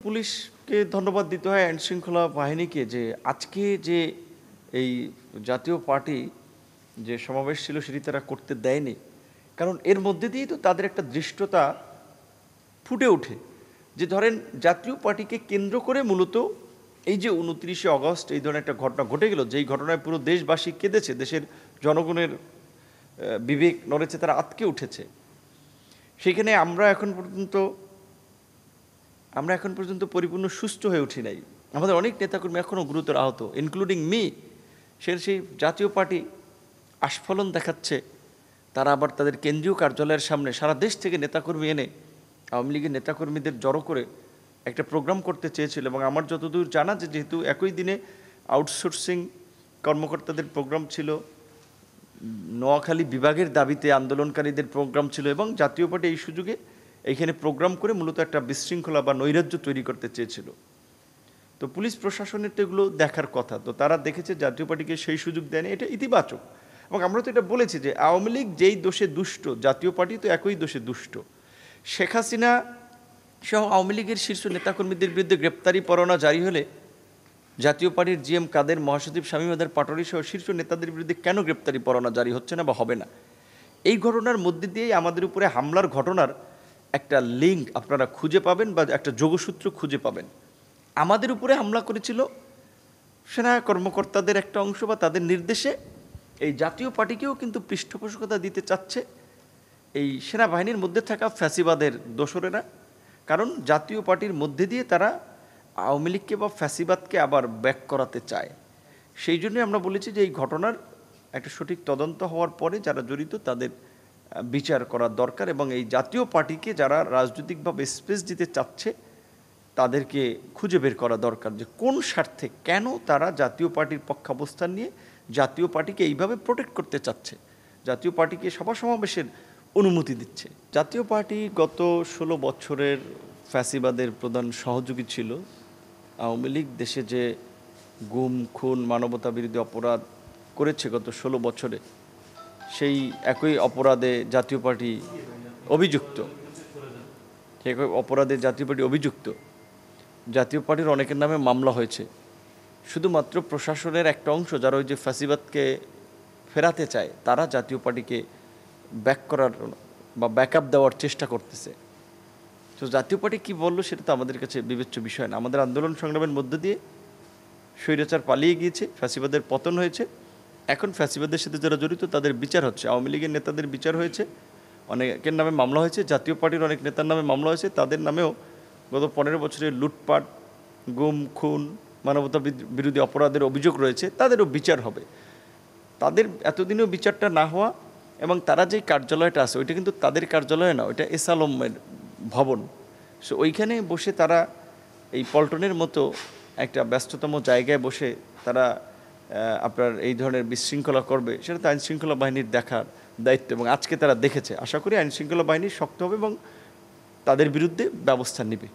পুলিশকে ধন্যবাদ দিতে হয়, আইন শৃঙ্খলা বাহিনীকে, যে আজকে যে এই জাতীয় পার্টি যে সমাবেশ ছিল সেটি তারা করতে দেয়নি। কারণ এর মধ্যে দিয়েই তো তাদের একটা দৃষ্টতা ফুটে ওঠে যে ধরেন জাতীয় পার্টিকে কেন্দ্র করে মূলত এই যে ২৯শে অগস্ট এই ধরনের একটা ঘটনা ঘটে গেল, যেই ঘটনায় পুরো দেশবাসী কেঁদেছে, দেশের জনগণের বিবেক নড়েছে, তারা আটকে উঠেছে। সেখানে আমরা এখন পর্যন্ত পরিপূর্ণ সুস্থ হয়ে উঠি নাই। আমাদের অনেক নেতাকর্মী এখনও গুরুতর আহত, ইনক্লুডিং মি। সেই জাতীয় পার্টি আস্ফলন দেখাচ্ছে। তারা আবার তাদের কেন্দ্রীয় কার্যালয়ের সামনে সারা দেশ থেকে নেতাকর্মী এনে আওয়ামী লীগের নেতাকর্মীদের জড়ো করে একটা প্রোগ্রাম করতে চেয়েছিল। এবং আমার যতদূর জানা যে যেহেতু একই দিনে আউটসোর্সিং কর্মকর্তাদের প্রোগ্রাম ছিল, নোয়াখালী বিভাগের দাবিতে আন্দোলনকারীদের প্রোগ্রাম ছিল, এবং জাতীয় পার্টি এই সুযোগে এইখানে প্রোগ্রাম করে মূলত একটা বিশৃঙ্খলা বা নৈরাজ্য তৈরি করতে চেয়েছিল। তো পুলিশ প্রশাসনের তো এগুলো দেখার কথা, তো তারা দেখেছে জাতীয় পার্টিকে সেই সুযোগ দেয়নি, এটা ইতিবাচক। এবং আমরা তো এটা বলেছি যে আওয়ামী লীগ যেই দোষে দুষ্ট, জাতীয় পার্টি তো একই দোষে দুষ্ট। শেখ হাসিনা সহ আওয়ামী লীগের শীর্ষ নেতাকর্মীদের বিরুদ্ধে গ্রেপ্তারি পরোয়ানা জারি হলে জাতীয় পার্টির জিএম কাদের, মহাসচিব শামীম আদার পাটোয়ারি সহ শীর্ষ নেতাদের বিরুদ্ধে কেন গ্রেপ্তারি পরোয়ানা জারি হচ্ছে না বা হবে না? এই ঘটনার মধ্যে দিয়েই আমাদের উপরে হামলার ঘটনার একটা লিঙ্ক আপনারা খুঁজে পাবেন বা একটা যোগসূত্র খুঁজে পাবেন। আমাদের উপরে হামলা করেছিল সেনা কর্মকর্তাদের একটা অংশ বা তাদের নির্দেশে এই জাতীয় পার্টিকেও কিন্তু পৃষ্ঠপোষকতা দিতে চাচ্ছে এই সেনাবাহিনীর মধ্যে থাকা ফ্যাসিবাদের দোসরেরা। কারণ জাতীয় পার্টির মধ্যে দিয়ে তারা আওয়ামী লীগকে বা ফ্যাসিবাদকে আবার ব্যাক করাতে চায়। সেই জন্যই আমরা বলেছি যে এই ঘটনার একটা সঠিক তদন্ত হওয়ার পরে যারা জড়িত তাদের বিচার করা দরকার, এবং এই জাতীয় পার্টিকে যারা রাজনৈতিকভাবে স্পেস দিতে চাচ্ছে তাদেরকে খুঁজে বের করা দরকার যে কোন স্বার্থে, কেন তারা জাতীয় পার্টির পক্ষাবস্থান নিয়ে জাতীয় পার্টিকে এইভাবে প্রোটেক্ট করতে চাচ্ছে, জাতীয় পার্টিকে সভা সমাবেশের অনুমতি দিচ্ছে। জাতীয় পার্টি গত ১৬ বছরের ফ্যাসিবাদের প্রধান সহযোগী ছিল। আওয়ামী লীগ দেশে যে গুম, খুন, মানবতা বিরোধী অপরাধ করেছে গত ১৬ বছরে, সেই একই অপরাধে জাতীয় পার্টি অভিযুক্ত। সেই অপরাধে জাতীয় পার্টি অভিযুক্ত। জাতীয় পার্টির অনেকের নামে মামলা হয়েছে। শুধুমাত্র প্রশাসনের একটা অংশ যারা ওই যে ফ্যাসিবাদকে ফেরাতে চায়, তারা জাতীয় পার্টিকে ব্যাক করার বা ব্যাকআপ দেওয়ার চেষ্টা করতেছে। তো জাতীয় পার্টি কী বললো সেটা তো আমাদের কাছে বিবেচ্য বিষয় না। আমাদের আন্দোলন সংগ্রামের মধ্য দিয়ে স্বৈরাচার পালিয়ে গিয়েছে, ফ্যাসিবাদের পতন হয়েছে। এখন ফ্যাসিবাদের সাথে যারা জড়িত তাদের বিচার হচ্ছে। আওয়ামী লীগের নেতাদের বিচার হয়েছে, অনেকের নামে মামলা হয়েছে, জাতীয় পার্টির অনেক নেতার নামে মামলা হয়েছে। তাদের নামেও গত ১৫ বছরের লুটপাট, গুম, খুন, মানবতা বিরোধী অপরাধের অভিযোগ রয়েছে, তাদেরও বিচার হবে। তাদের এতদিনেও বিচারটা না হওয়া, এবং তারা যেই কার্যালয়টা আছে ওইটা কিন্তু তাদের কার্যালয় না, ওইটা এস আলমের ভবন। সো ওইখানে বসে তারা এই পল্টনের মতো একটা ব্যস্ততম জায়গায় বসে তারা আপনার এই ধরনের বিশৃঙ্খলা করবে, সেটা তো আইনশৃঙ্খলা বাহিনীর দেখার দায়িত্ব, এবং আজকে তারা দেখেছে। আশা করি আইনশৃঙ্খলা বাহিনী শক্ত হবে এবং তাদের বিরুদ্ধে ব্যবস্থা নেবে।